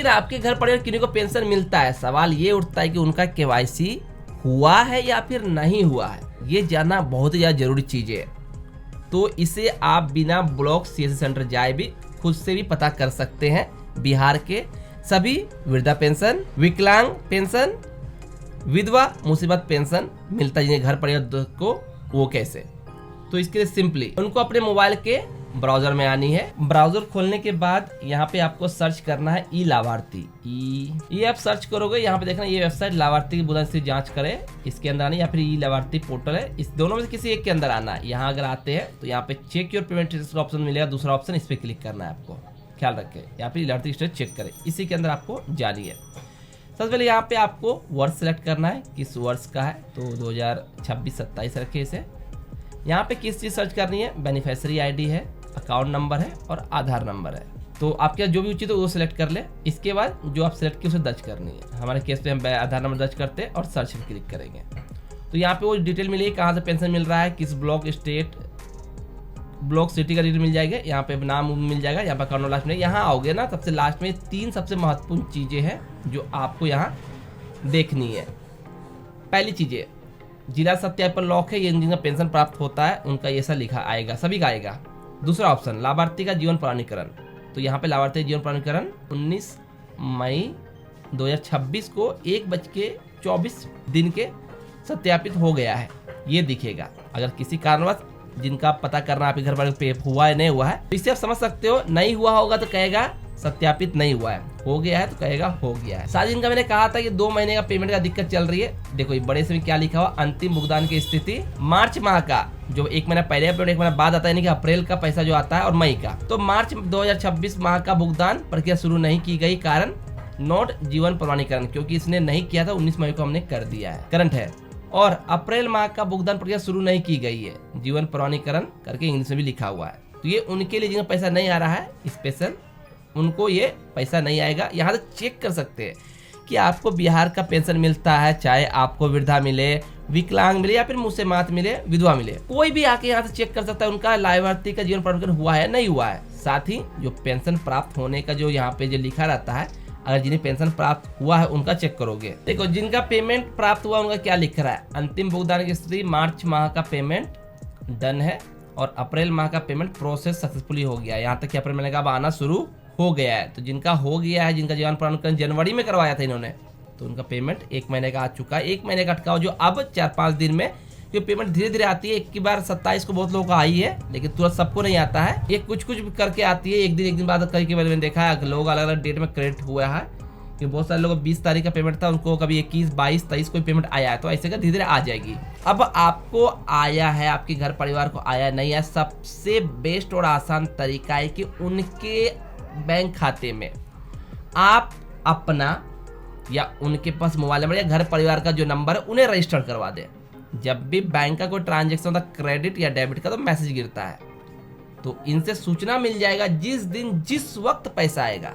लेकिन आपके घर परिवार किन्हीं को पेंशन मिलता है, सवाल ये उठता है कि उनका केवाईसी हुआ है या फिर नहीं हुआ है। ये जानना बहुत ही ज्यादा जरूरी चीज है। तो इसे आप बिना ब्लॉक सीएससी सेंटर जाए भी खुद से भी पता कर सकते हैं। बिहार के सभी वृद्धा पेंशन, विकलांग पेंशन, विधवा मुसीबत पेंशन मिलता है जिन्हें घर परिवार को, वो कैसे। तो इसके लिए सिंपली उनको अपने मोबाइल के ब्राउजर में आनी है। ब्राउजर खोलने के बाद यहाँ पे आपको सर्च करना है ई लाभार्थी। ये आप सर्च करोगे, यहाँ पे देखना ये वेबसाइट लाभार्थी की बुनियाद से जांच करे, इसके अंदर आना, या फिर ई लाभार्थी पोर्टल है, इस दोनों में से किसी एक के अंदर आना है। यहाँ अगर आते हैं तो यहाँ पे चेक योर पेमेंट का ऑप्शन मिलेगा, दूसरा ऑप्शन, इस पे क्लिक करना है आपको। ख्याल रखें यहाँ पे लाभार्थी स्टेटस चेक करें, इसी के अंदर आपको जानी है। सबसे पहले यहाँ पे आपको वर्ष सेलेक्ट करना है, किस वर्ष का है, तो 2026-27 रखे इसे। यहाँ पे किस चीज सर्च करनी है, बेनिफिशियरी आईडी है, अकाउंट नंबर है और आधार नंबर है। तो आपके जो भी उचित है वो सिलेक्ट कर ले। इसके बाद जो आप सिलेक्ट किए उसे दर्ज करनी है। हमारे केस पे हम आधार नंबर दर्ज करते हैं और सर्च पे क्लिक करेंगे तो यहाँ पे वो डिटेल मिलेगी, कहाँ से पेंशन मिल रहा है, किस ब्लॉक, स्टेट, ब्लॉक, सिटी का डिटेल मिल जाएगा। यहाँ पे नाम मिल जाएगा, यहाँ पे अकाउंट लास्ट में। यहाँ आओगे ना, सबसे लास्ट में 3 सबसे महत्वपूर्ण चीजें हैं जो आपको यहाँ देखनी है। पहली चीजें, जिला सत्यापन लॉक है, ये जिनका पेंशन प्राप्त होता है उनका ये सब लिखा आएगा, सभी का आएगा। दूसरा ऑप्शन, लाभार्थी का जीवन प्रमाणीकरण। तो यहाँ पे लाभार्थी जीवन प्रमाणीकरण 19 मई 2026 को 1:24 के सत्यापित हो गया है, ये दिखेगा। अगर किसी कारणवश जिनका पता करना आपके घर पर पे हुआ है नहीं हुआ है, तो इससे आप समझ सकते हो। नहीं हुआ होगा तो कहेगा सत्यापित नहीं हुआ है, हो गया है तो कहेगा हो गया है। साथ जिनका मैंने कहा था कि 2 महीने का पेमेंट का दिक्कत चल रही है, देखो ये बड़े से भी क्या लिखा हुआ, अंतिम भुगतान की स्थिति मार्च माह का, जो 1 महीना पहले पेमेंट 1 महीना बाद आता है, यानी कि अप्रैल का पैसा जो आता है और मई का। तो मार्च 2026 माह का भुगतान प्रक्रिया शुरू नहीं की गई, कारण नोट जीवन प्रमाणीकरण, क्योंकि इसने नहीं किया था, 19 मई को हमने कर दिया है, करंट है। और अप्रैल माह का भुगतान प्रक्रिया शुरू नहीं की गई है, जीवन प्रमाणीकरण करके इंग्लिश में भी लिखा हुआ है। तो ये उनके लिए जिनका पैसा नहीं आ रहा है स्पेशल, उनको ये पैसा नहीं आएगा। यहाँ से चेक कर सकते हैं कि आपको बिहार का पेंशन मिलता है, चाहे आपको वृद्धा मिले, विकलांग मिले या फिर मुसीबत मिले, विधवा मिले, कोई भी आके यहाँ से चेक कर सकता है उनका लाभार्थी का जीवन प्रमाणीकरण हुआ है नहीं हुआ है। साथ ही जो पेंशन प्राप्त होने का जो यहाँ पे जो लिखा रहता है, अगर जिन्हें पेंशन प्राप्त हुआ है उनका चेक करोगे, देखो जिनका पेमेंट प्राप्त हुआ उनका क्या लिख रहा है, अंतिम भुगतान की स्थिति मार्च माह का पेमेंट डन है और अप्रैल माह का पेमेंट प्रोसेस सक्सेसफुली हो गया है। यहाँ तक कि अप्रैल महीने का अब आना शुरू हो गया है। तो जिनका हो गया है, जिनका जीवन प्रमाणीकरण जनवरी में करवाया था इन्होंने, तो उनका पेमेंट 1 महीने का आ चुका है। 1 महीने का अटका जो अब 4-5 दिन में, जो पेमेंट धीरे धीरे आती है। एक की बार 27 को बहुत लोगों का आई है, लेकिन तुरंत सबको नहीं आता है, ये कुछ करके आती है, एक दिन बाद कई बार मैंने देखा है लोग अलग अलग डेट में क्रेडिट हुआ है, कि बहुत सारे लोग 20 तारीख का पेमेंट था, उनको कभी 21, 22, 23 को पेमेंट आया है। तो ऐसे का धीरे धीरे आ जाएगी। अब आपको आया है, आपके घर परिवार को आया नहीं है, सबसे बेस्ट और आसान तरीका है कि उनके बैंक खाते में आप अपना या उनके पास मोबाइल नंबर या घर परिवार का जो नंबर है उन्हें रजिस्टर करवा दें। जब भी बैंक का कोई ट्रांजैक्शन होता है, क्रेडिट या डेबिट का, तो मैसेज गिरता है, तो इनसे सूचना मिल जाएगा जिस दिन जिस वक्त पैसा आएगा,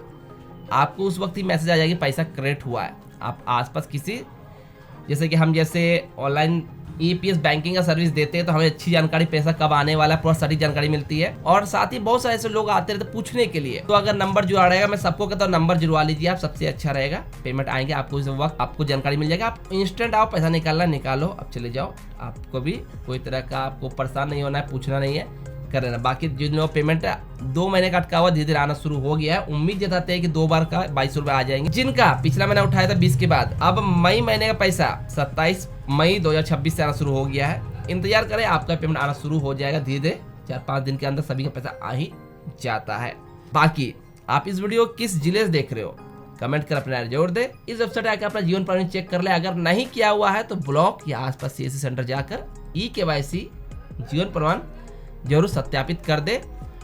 आपको उस वक्त ही मैसेज आ जाएगी पैसा क्रेडिट हुआ है। आप आसपास किसी, जैसे कि हम जैसे ऑनलाइन ईपीएस बैंकिंग का सर्विस देते हैं, तो हमें अच्छी जानकारी पैसा कब आने वाला है पूरा सटीक जानकारी मिलती है। और साथ ही बहुत सारे ऐसे लोग आते रहते पूछने के लिए, तो अगर नंबर जुड़ा रहेगा, मैं सबको कहता हूँ नंबर जुड़वा लीजिए आप, सबसे अच्छा रहेगा। पेमेंट आएंगे आपको इस वक्त, आपको जानकारी मिल जाएगा, आप इंस्टेंट आओ, पैसा निकालना निकालो, अब चले जाओ। आपको भी कोई तरह का आपको परेशान नहीं होना है, पूछना नहीं है, कर लेना। बाकी जिन लोग पेमेंट 2 महीने का अटका हुआ धीरे धीरे आना शुरू हो गया है, उम्मीद जताते हैं कि 2 बार का 22 रुपए आ जाएंगे। जिनका पिछला महीना उठाया था 20 के बाद, अब मई महीने का पैसा 27 मई 2026 से आना शुरू हो गया है। इंतजार करें, आपका पेमेंट आना शुरू हो जाएगा धीरे धीरे, 4-5 दिन के अंदर सभी का पैसा आ ही जाता है। बाकी आप इस वीडियो किस जिले से देख रहे हो, कमेंट कर अपना जोड़ दे। इस वेबसाइट आकर अपना जीवन प्रमाण चेक कर ले, अगर नहीं किया हुआ है तो ब्लॉक या आसपास सीएससी सेंटर जाकर ई-केवाईसी जीवन प्रमाण जरूर सत्यापित कर दे,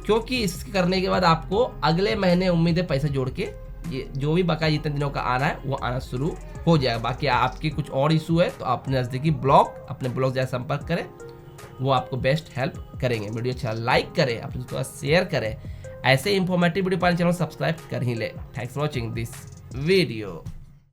क्योंकि इसके करने के बाद आपको अगले महीने उम्मीद है पैसा जोड़ के ये जो भी बकाया जितने दिनों का आना है वो आना शुरू हो जाएगा। बाकी आपके कुछ और इशू है तो अपने नजदीकी अपने ब्लॉक जाकर संपर्क करें, वो आपको बेस्ट हेल्प करेंगे। वीडियो अच्छा लाइक करें, अपने दोस्तों का शेयर करें, ऐसे इंफॉर्मेटिव वीडियो पाने चैनल सब्सक्राइब कर ही ले। Thanks for watching this video.